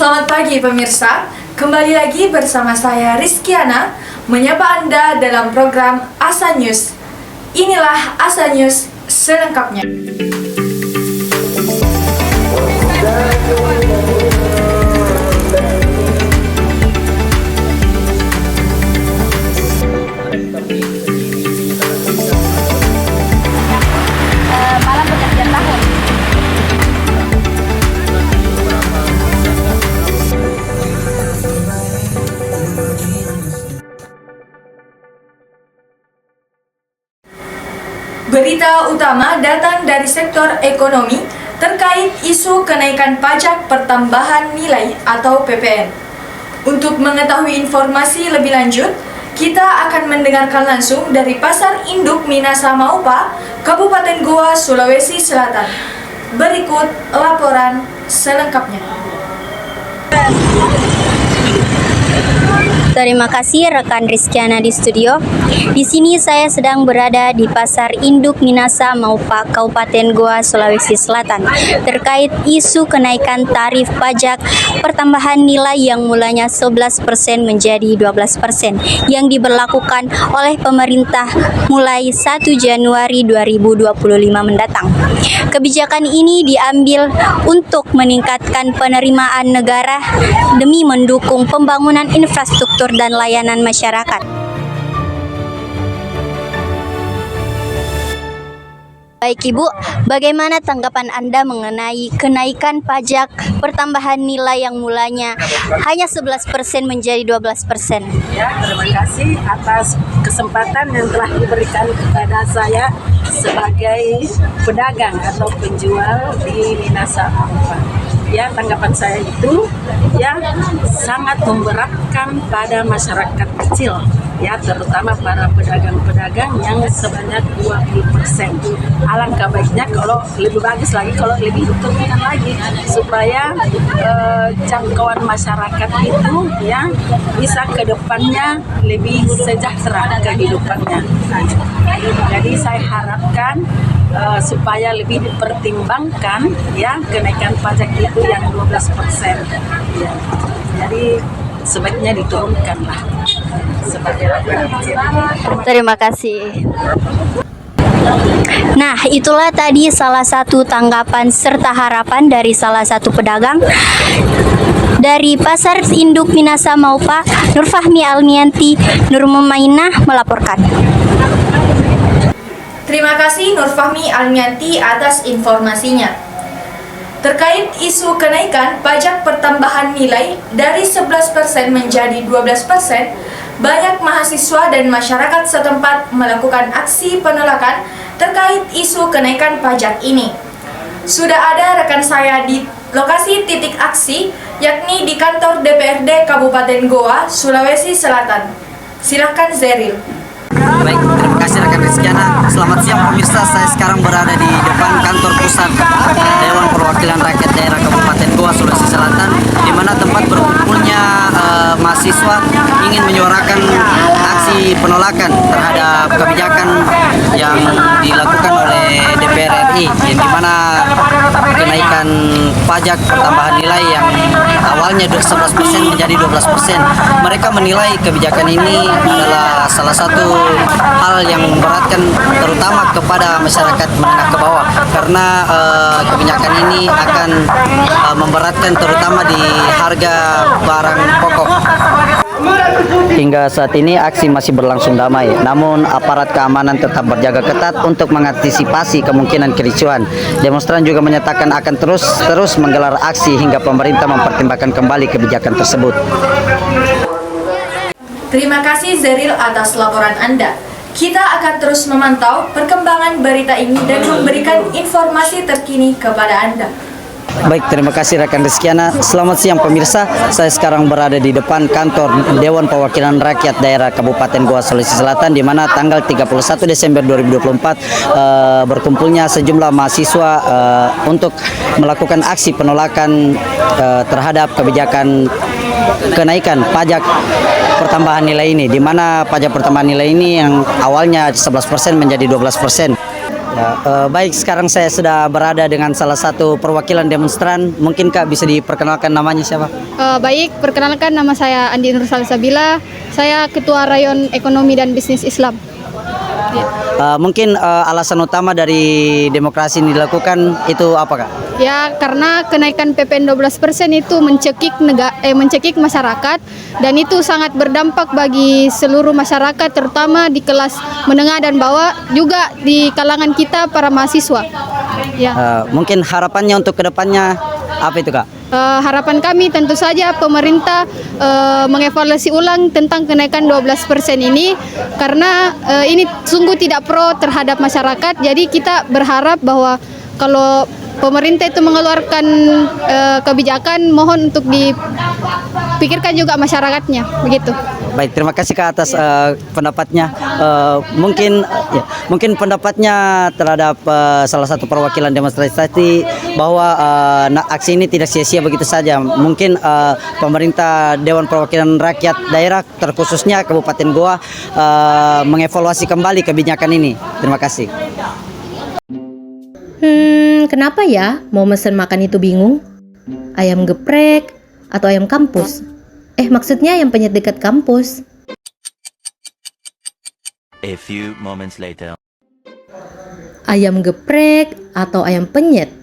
Selamat pagi pemirsa, kembali lagi bersama saya Rizkiana menyapa Anda dalam program Asa News. Inilah Asa News selengkapnya. Malam pergantian tahun. Berita utama datang dari sektor ekonomi terkait isu kenaikan pajak pertambahan nilai atau PPN. Untuk mengetahui informasi lebih lanjut, kita akan mendengarkan langsung dari Pasar Induk Minasa Maupa, Kabupaten Goa, Sulawesi Selatan. Berikut laporan selengkapnya. Terima kasih rekan Rizkiana di studio. Di sini saya sedang berada di Pasar Induk Minasa Maupa, Kabupaten Goa, Sulawesi Selatan, terkait isu kenaikan tarif pajak pertambahan nilai yang mulanya 11% menjadi 12% yang diberlakukan oleh pemerintah mulai 1 Januari 2025 mendatang. Kebijakan ini diambil untuk meningkatkan penerimaan negara demi mendukung pembangunan infrastruktur dan layanan masyarakat. Baik Ibu, bagaimana tanggapan Anda mengenai kenaikan pajak pertambahan nilai yang mulanya hanya 11% menjadi 12%? Ya, terima kasih atas kesempatan yang telah diberikan kepada saya sebagai pedagang atau penjual di Minasa Maupa. Ya, tanggapan saya itu ya sangat memberatkan pada masyarakat kecil, ya terutama para pedagang-pedagang yang sebanyak 20%. Alangkah baiknya kalau lebih bagus lagi kalau lebih diturunkan lagi supaya jangkauan masyarakat itu ya bisa ke depannya lebih sejahtera kehidupannya. Jadi saya harapkan supaya lebih dipertimbangkan ya kenaikan pajak itu yang 12%. Ya. Jadi sebaiknya diturunkanlah sebagai Terima kasih. Nah, itulah tadi salah satu tanggapan serta harapan dari salah satu pedagang dari Pasar Induk Minasa Maupa. Nurfahmi Almianti, Nur Mumainah melaporkan. Terima kasih Nurfahmi Almianti atas informasinya. Terkait isu kenaikan pajak pertambahan nilai dari 11% menjadi 12%, banyak mahasiswa dan masyarakat setempat melakukan aksi penolakan terkait isu kenaikan pajak ini. Sudah ada rekan saya di lokasi titik aksi, yakni di kantor DPRD Kabupaten Goa, Sulawesi Selatan. Silahkan Zeril. Baik, terima kasih rekan Rizkiana. Selamat siang pemirsa, saya sekarang berada di depan kantor pusat Dewan Perwakilan Rakyat Daerah Kabupaten Goa, Sulawesi Selatan, di mana tempat berkumpulnya mahasiswa ingin menyuarakan aksi penolakan terhadap kebijakan yang dilakukan oleh DPR RI, yang dimana kenaikan pajak pertambahan nilai yang awalnya 11% menjadi 12%. Mereka menilai kebijakan ini adalah salah satu hal yang memberatkan terutama kepada masyarakat menengah ke bawah, karena kebijakan ini akan memberatkan terutama di harga barang pokok. Hingga saat ini aksi masih berlangsung damai, namun aparat keamanan tetap berjaga ketat untuk mengantisipasi kemungkinan kericuhan. Demonstran juga menyatakan akan terus menggelar aksi hingga pemerintah mempertimbangkan kembali kebijakan tersebut. Terima kasih Zeril atas laporan Anda. Kita akan terus memantau perkembangan berita ini dan memberikan informasi terkini kepada Anda. Baik, terima kasih rekan Rizkiana. Selamat siang pemirsa, saya sekarang berada di depan kantor Dewan Perwakilan Rakyat Daerah Kabupaten Goa, Sulawesi Selatan, di mana tanggal 31 Desember 2024 berkumpulnya sejumlah mahasiswa untuk melakukan aksi penolakan terhadap kebijakan kenaikan pajak pertambahan nilai ini, di mana pajak pertambahan nilai ini yang awalnya 11% menjadi 12%. Ya, baik, sekarang saya sudah berada dengan salah satu perwakilan demonstran. Mungkin Kak bisa diperkenalkan namanya siapa? Baik, perkenalkan nama saya Andi Nur Salsabila. Saya Ketua Rayon Ekonomi dan Bisnis Islam. Ya, Mungkin alasan utama dari demokrasi ini dilakukan itu apa Kak? ya karena kenaikan PPN 12% itu mencekik masyarakat dan itu sangat berdampak bagi seluruh masyarakat terutama di kelas menengah dan bawah juga di kalangan kita para mahasiswa. Ya. Mungkin harapannya untuk kedepannya apa itu Kak? Harapan kami tentu saja pemerintah mengevaluasi ulang tentang kenaikan 12% ini karena ini sungguh tidak pro terhadap masyarakat. Jadi kita berharap bahwa kalau pemerintah itu mengeluarkan kebijakan mohon untuk dipikirkan juga masyarakatnya, begitu. Baik, terima kasih Kak atas pendapatnya. Mungkin pendapatnya terhadap salah satu perwakilan demonstrasi bahwa aksi ini tidak sia-sia begitu saja. Mungkin pemerintah Dewan Perwakilan Rakyat Daerah terkhususnya Kabupaten Goa mengevaluasi kembali kebijakan ini. Terima kasih. Kenapa ya mau mesen makan itu bingung? Ayam geprek atau ayam kampus? Maksudnya ayam penyet dekat kampus. A few moments later. Ayam geprek atau ayam penyet?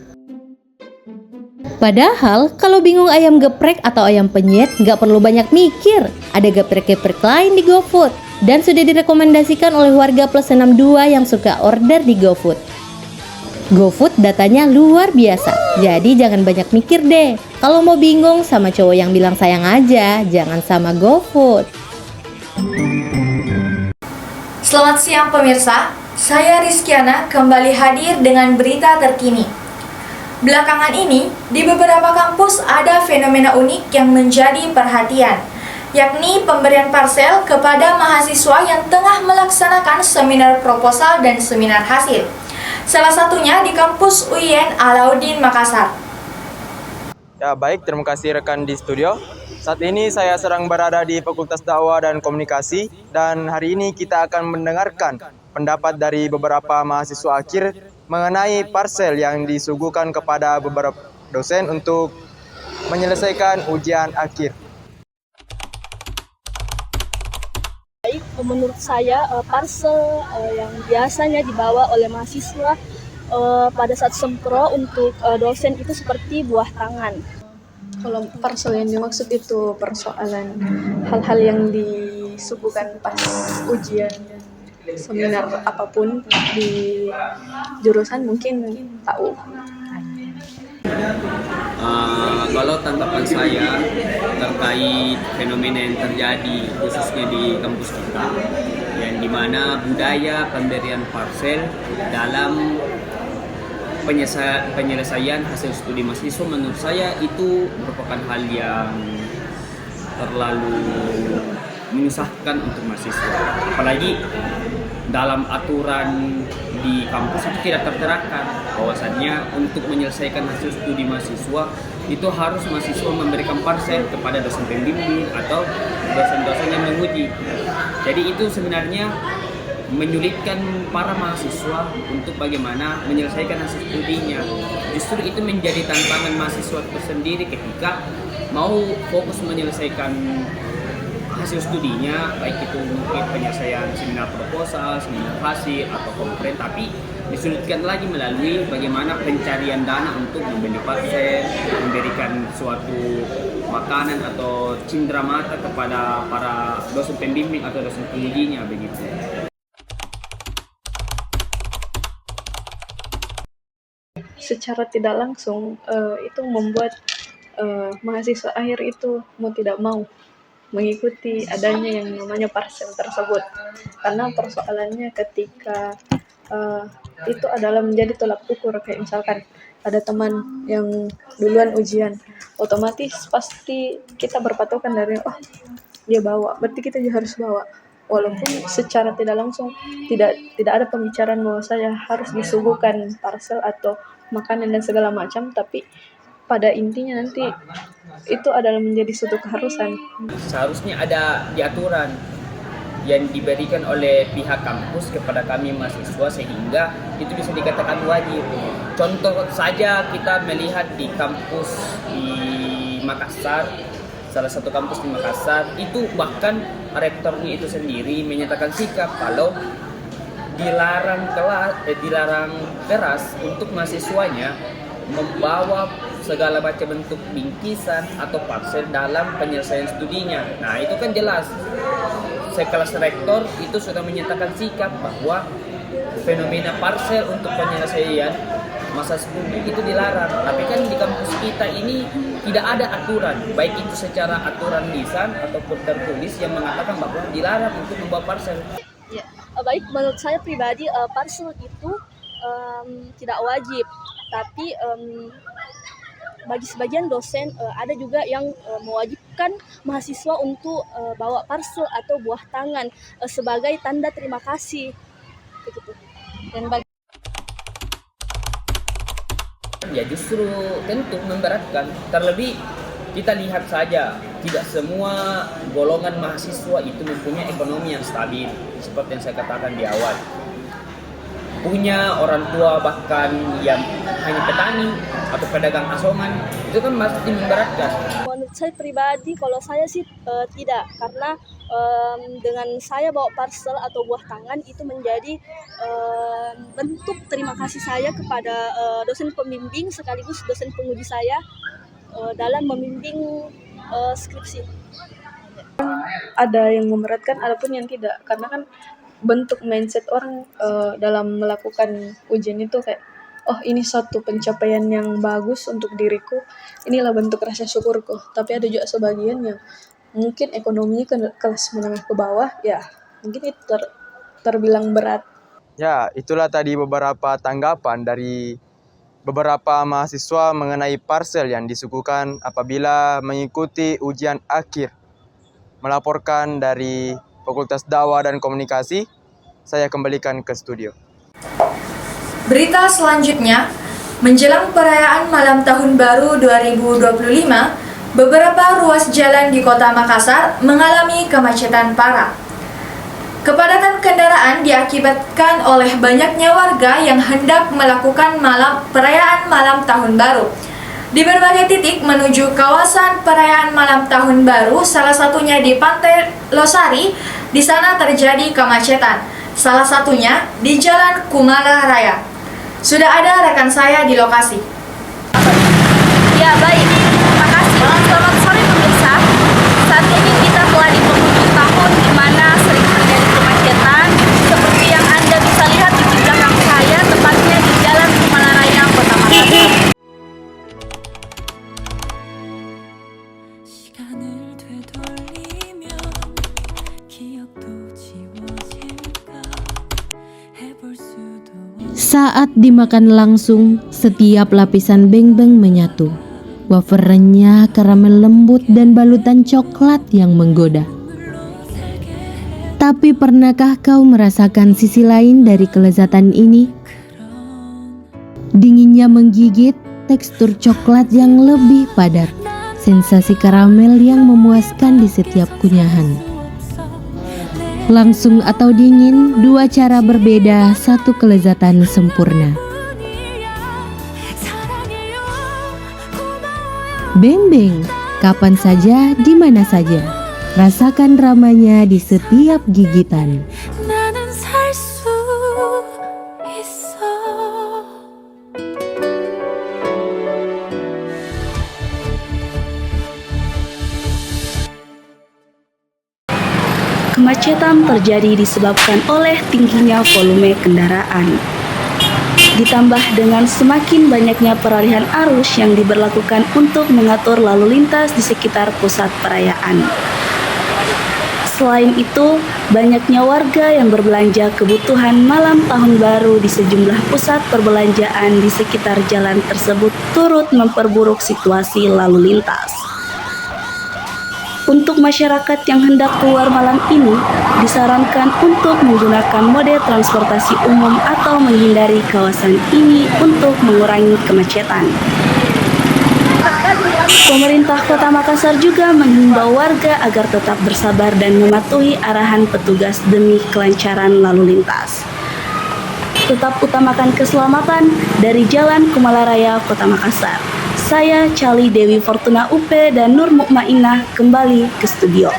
Padahal kalau bingung ayam geprek atau ayam penyet nggak perlu banyak mikir. Ada geprek-geprek lain di GoFood. Dan sudah direkomendasikan oleh warga plus 62 yang suka order di GoFood. GoFood datanya luar biasa, jadi jangan banyak mikir deh. Kalau mau bingung sama cowok yang bilang sayang aja, jangan sama GoFood. Selamat siang pemirsa, saya Rizkyana kembali hadir dengan berita terkini. Belakangan ini, di beberapa kampus ada fenomena unik yang menjadi perhatian, yakni pemberian parsel kepada mahasiswa yang tengah melaksanakan seminar proposal dan seminar hasil. Salah satunya di kampus UIN Alauddin Makassar. Ya baik, terima kasih rekan di studio. Saat ini saya sedang berada di Fakultas Dakwah dan Komunikasi dan hari ini kita akan mendengarkan pendapat dari beberapa mahasiswa akhir mengenai parsel yang disuguhkan kepada beberapa dosen untuk menyelesaikan ujian akhir. Menurut saya parsel yang biasanya dibawa oleh mahasiswa pada saat sempro untuk dosen itu seperti buah tangan. Kalau parsel yang dimaksud itu persoalan hal-hal yang disuguhkan pas ujian seminar apapun di jurusan mungkin tahu. Kalau tanggapan saya terkait fenomena yang terjadi khususnya di kampus kita, yang dimana budaya pemberian parsel dalam penyelesaian hasil studi mahasiswa menurut saya itu merupakan hal yang terlalu menyusahkan untuk mahasiswa, apalagi dalam aturan di kampus itu tidak terterakan bahwasannya untuk menyelesaikan hasil studi mahasiswa itu harus mahasiswa memberikan parsel kepada dosen pembimbing atau dosen-dosen yang menguji. Jadi itu sebenarnya menyulitkan para mahasiswa untuk bagaimana menyelesaikan hasil studinya. Justru itu menjadi tantangan mahasiswa tersendiri ketika mau fokus menyelesaikan hasil studinya, baik itu mungkin penyelesaian seminar proposal, seminar hasil atau konferensi, tapi disulitkan lagi melalui bagaimana pencarian dana untuk membeli parsel, memberikan suatu makanan atau cindera mata kepada para dosen pembimbing atau dosen pengujinya begitu. Secara tidak langsung itu membuat mahasiswa akhir itu mau tidak mau mengikuti adanya yang namanya parsel tersebut, karena persoalannya ketika itu adalah menjadi tolak ukur. Kayak misalkan ada teman yang duluan ujian, otomatis pasti kita berpatokan dari dia bawa, berarti kita juga harus bawa, walaupun secara tidak langsung tidak ada pembicaraan bahwa saya harus disuguhkan parsel atau makanan dan segala macam, tapi pada intinya nanti itu adalah menjadi suatu keharusan. Seharusnya ada di aturan yang diberikan oleh pihak kampus kepada kami mahasiswa sehingga itu bisa dikatakan wajib. Contoh saja kita melihat di kampus di Makassar, salah satu kampus di Makassar, itu bahkan rektornya itu sendiri menyatakan sikap kalau dilarang keras untuk mahasiswanya membawa segala macam bentuk bingkisan atau parcel dalam penyelesaian studinya. Nah, itu kan jelas sekelas rektor itu sudah menyatakan sikap bahwa fenomena parcel untuk penyelesaian masa studi itu dilarang. Tapi kan di kampus kita ini tidak ada aturan, baik itu secara aturan lisan ataupun tertulis yang mengatakan bahwa dilarang untuk membawa parcel. Ya, baik, menurut saya pribadi parcel itu tidak wajib, tapi bagi sebagian dosen ada juga yang mewajibkan mahasiswa untuk bawa parcel atau buah tangan sebagai tanda terima kasih, begitu. Dan bagi ya justru tentu memberatkan. Terlebih kita lihat saja, tidak semua golongan mahasiswa itu mempunyai ekonomi yang stabil. Seperti yang saya katakan di awal, punya orang tua bahkan yang hanya petani atau pedagang asongan, itu kan pasti memberatkan. menurut saya pribadi, kalau saya sih tidak, karena dengan saya bawa parcel atau buah tangan itu menjadi bentuk terima kasih saya kepada dosen pembimbing sekaligus dosen penguji saya dalam membimbing skripsi. Ada yang memberatkan, ada pun yang tidak, karena kan bentuk mindset orang dalam melakukan ujian itu kayak, oh ini satu pencapaian yang bagus untuk diriku, inilah bentuk rasa syukurku. Tapi ada juga sebagian yang mungkin ekonominya kelas menengah ke bawah, ya mungkin itu terbilang berat. Ya, itulah tadi beberapa tanggapan dari beberapa mahasiswa mengenai parcel yang disuguhkan apabila mengikuti ujian akhir. Melaporkan dari Fakultas Dakwah dan Komunikasi, saya kembalikan ke studio. Berita selanjutnya, menjelang perayaan Malam Tahun Baru 2025, beberapa ruas jalan di Kota Makassar mengalami kemacetan parah. Kepadatan kendaraan diakibatkan oleh banyaknya warga yang hendak melakukan perayaan Malam Tahun Baru. Di berbagai titik menuju kawasan perayaan Malam Tahun Baru, salah satunya di Pantai Losari, di sana terjadi kemacetan. Salah satunya di Jalan Kumala Raya. Sudah ada rekan saya di lokasi. Ya baik, terima kasih. Selamat sore pemirsa. Saat ini kita telah di penghujung tahun di mana sering terjadi kemacetan seperti yang Anda bisa lihat di belakang saya, tepatnya di Jalan Kumala Raya, Kota Makassar. Saat dimakan langsung, setiap lapisan beng-beng menyatu. Wafer renyah, karamel lembut, dan balutan coklat yang menggoda. Tapi pernahkah kau merasakan sisi lain dari kelezatan ini? Dinginnya menggigit, tekstur coklat yang lebih padat, sensasi karamel yang memuaskan di setiap kunyahan. Langsung atau dingin, dua cara berbeda, satu kelezatan sempurna. Beng-beng, kapan saja, di mana saja. Rasakan ramanya di setiap gigitan. Kemacetan terjadi disebabkan oleh tingginya volume kendaraan. Ditambah dengan semakin banyaknya peralihan arus yang diberlakukan untuk mengatur lalu lintas di sekitar pusat perayaan. Selain itu, banyaknya warga yang berbelanja kebutuhan malam tahun baru di sejumlah pusat perbelanjaan di sekitar jalan tersebut turut memperburuk situasi lalu lintas. Untuk masyarakat yang hendak keluar malam ini, disarankan untuk menggunakan mode transportasi umum atau menghindari kawasan ini untuk mengurangi kemacetan. Pemerintah Kota Makassar juga menghimbau warga agar tetap bersabar dan mematuhi arahan petugas demi kelancaran lalu lintas. Tetap utamakan keselamatan dari Jalan Kumalaraya, Kota Makassar. Saya Cali Dewi Fortuna UP dan Nur Mukmainah kembali ke studio.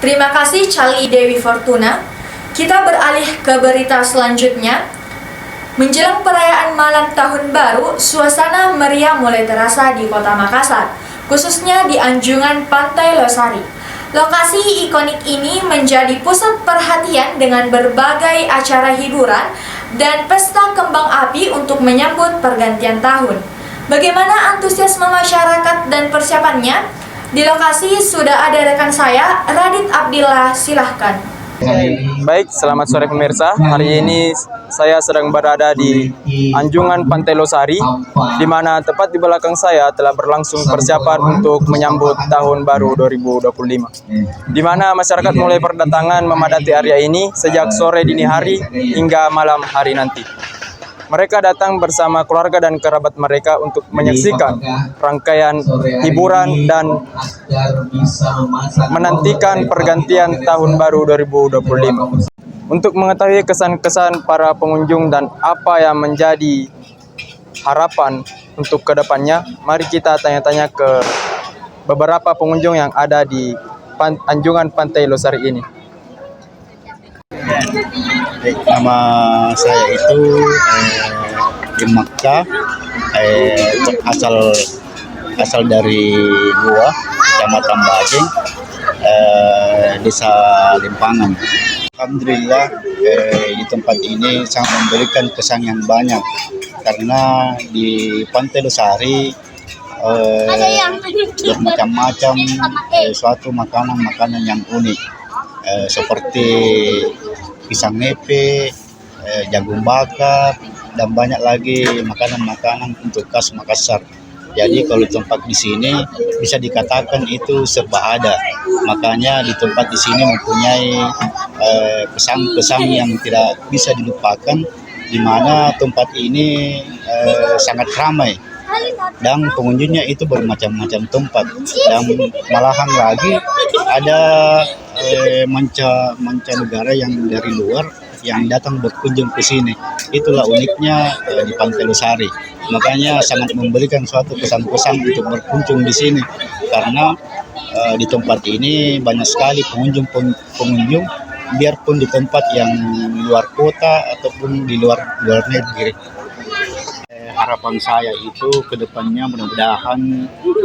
Terima kasih Cali Dewi Fortuna. Kita beralih ke berita selanjutnya. Menjelang perayaan malam tahun baru, suasana meriah mulai terasa di Kota Makassar, khususnya di anjungan Pantai Losari. Lokasi ikonik ini menjadi pusat perhatian dengan berbagai acara hiburan dan pesta kembang api untuk menyambut pergantian tahun. Bagaimana antusiasme masyarakat dan persiapannya? Di lokasi sudah ada rekan saya, Radit Abdillah, silahkan. Baik, selamat sore pemirsa. Hari ini saya sedang berada di anjungan Pantai Losari, di mana tepat di belakang saya telah berlangsung persiapan untuk menyambut tahun baru 2025. Di mana masyarakat mulai berdatangan memadati area ini sejak sore dini hari hingga malam hari nanti. Mereka datang bersama keluarga dan kerabat mereka untuk menyaksikan rangkaian hiburan dan menantikan pergantian tahun baru 2025. Untuk mengetahui kesan-kesan para pengunjung dan apa yang menjadi harapan untuk kedepannya, mari kita tanya-tanya ke beberapa pengunjung yang ada di anjungan Pantai Losari ini. Nama saya itu Imakka, asal dari Gua, Kecamatan Bajeng, Desa Limpangan. Alhamdulillah di tempat ini sangat memberikan kesan yang banyak karena di Pantai Losari bermacam-macam suatu makanan-makanan yang unik seperti pisang nepe, jagung bakar, dan banyak lagi makanan-makanan untuk khas Makassar. Jadi kalau tempat di sini bisa dikatakan itu serba ada. Makanya di tempat di sini mempunyai pesan-pesan yang tidak bisa dilupakan, di mana tempat ini sangat ramai dan pengunjungnya itu bermacam-macam tempat, dan malahan lagi ada mancanegara yang dari luar yang datang berkunjung ke sini. Itulah uniknya di Pantai Losari. Makanya sangat memberikan suatu kesan-kesan untuk berkunjung di sini karena di tempat ini banyak sekali pengunjung biarpun di tempat yang luar kota ataupun di luar negeri. Harapan saya itu ke depannya mudah-mudahan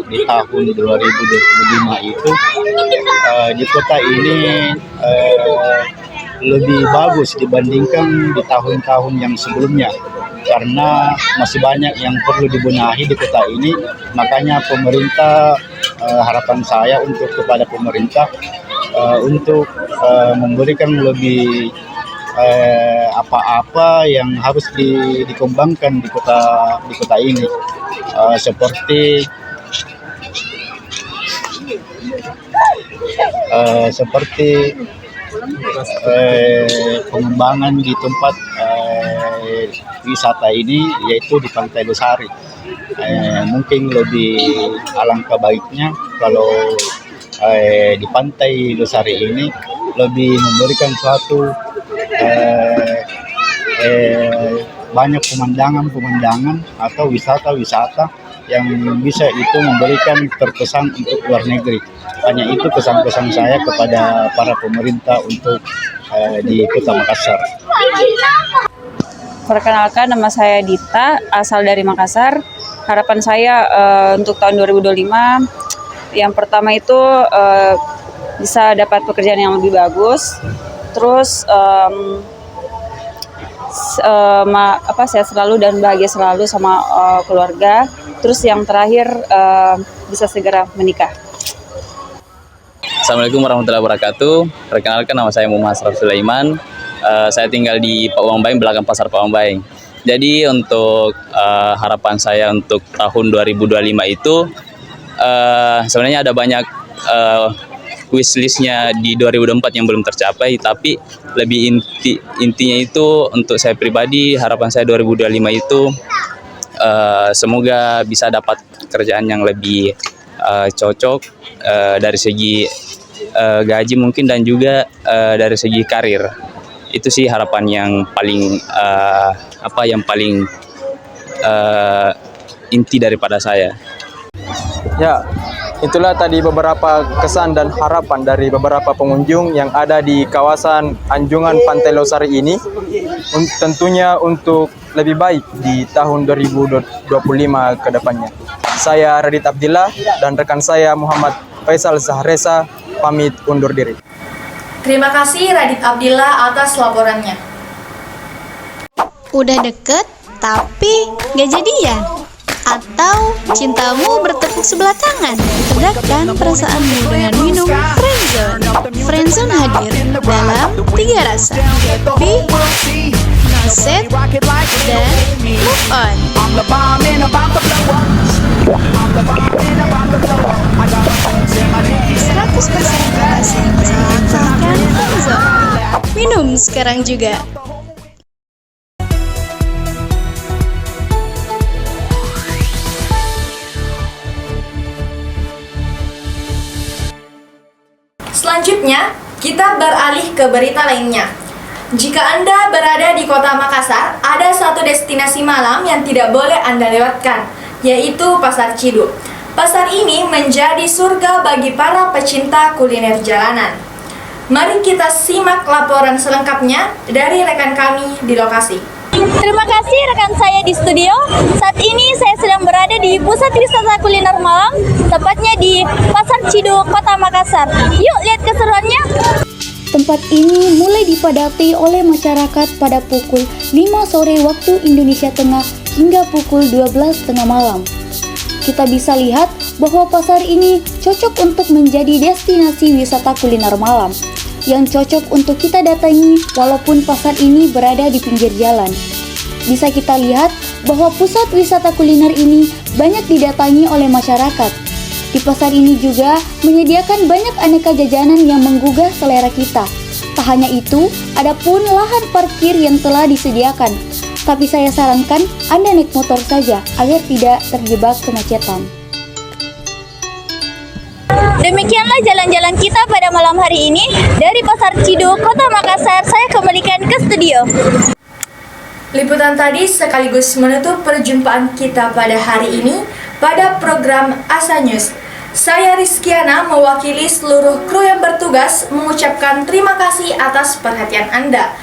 di tahun 2025 itu di kota ini lebih bagus dibandingkan di tahun-tahun yang sebelumnya karena masih banyak yang perlu dibenahi di kota ini. Makanya pemerintah, harapan saya untuk kepada pemerintah untuk memberikan lebih apa-apa yang harus dikembangkan di kota ini, seperti pengembangan di tempat wisata ini, yaitu di Pantai Losari. Mungkin lebih alangkah baiknya kalau di Pantai Losari ini lebih memberikan suatu banyak pemandangan atau wisata-wisata yang bisa itu memberikan terkesan untuk luar negeri. Hanya itu kesan-kesan saya kepada para pemerintah untuk di Kota Makassar. Perkenalkan, nama saya Dita, asal dari Makassar. Harapan saya untuk tahun 2025, yang pertama itu bisa dapat pekerjaan yang lebih bagus. Terus sehat selalu dan bahagia selalu sama keluarga. Terus yang terakhir bisa segera menikah. Assalamualaikum warahmatullahi wabarakatuh. Perkenalkan, nama saya Muhammad Asraf Sulaiman. Saya tinggal di Pak Wambaing, belakang Pasar Pak Wambaing. Jadi untuk harapan saya untuk tahun 2025 itu sebenarnya ada banyak wishlistnya di 2024 yang belum tercapai, tapi lebih intinya itu untuk saya pribadi, harapan saya 2025 itu semoga bisa dapat kerjaan yang lebih cocok dari segi gaji mungkin, dan juga dari segi karir. Itu sih harapan yang paling inti daripada saya. Ya, itulah tadi beberapa kesan dan harapan dari beberapa pengunjung yang ada di kawasan Anjungan Pantai Losari ini, tentunya untuk lebih baik di tahun 2025 ke depannya. Saya Radit Abdillah dan rekan saya Muhammad Faisal Zahresa pamit undur diri. Terima kasih Radit Abdillah atas laporannya. Udah deket tapi gak jadian? Atau cintamu bertepuk sebelah tangan? Tegakkan perasaanmu dengan minum Friendzone. Friendzone hadir dalam 3 rasa: Be, Set, dan Move On. 100% berhasil mencatatkan Friendzone. Minum sekarang juga. Selanjutnya, kita beralih ke berita lainnya. Jika Anda berada di kota Makassar, ada satu destinasi malam yang tidak boleh Anda lewatkan, yaitu Pasar Ciduk. Pasar ini menjadi surga bagi para pecinta kuliner jalanan. Mari kita simak laporan selengkapnya dari rekan kami di lokasi. Terima kasih rekan saya di studio. Saat ini saya sedang berada di pusat wisata kuliner Malang, tepatnya di Pasar Ciduk, Kota Makassar. Yuk lihat keseruannya. Tempat ini mulai dipadati oleh masyarakat pada pukul 5 sore waktu Indonesia Tengah hingga pukul 12 tengah malam. Kita bisa lihat bahwa pasar ini cocok untuk menjadi destinasi wisata kuliner malam yang cocok untuk kita datangi walaupun pasar ini berada di pinggir jalan. Bisa kita lihat bahwa pusat wisata kuliner ini banyak didatangi oleh masyarakat. Di pasar ini juga menyediakan banyak aneka jajanan yang menggugah selera kita. Tak hanya itu, ada pun lahan parkir yang telah disediakan. Tapi saya sarankan Anda naik motor saja agar tidak terjebak kemacetan. Demikianlah jalan-jalan kita pada malam hari ini dari Pasar Ciduk, Kota Makassar. Saya kembalikan ke studio. Liputan tadi sekaligus menutup perjumpaan kita pada hari ini pada program Asa News. Saya Rizkiana mewakili seluruh kru yang bertugas mengucapkan terima kasih atas perhatian Anda.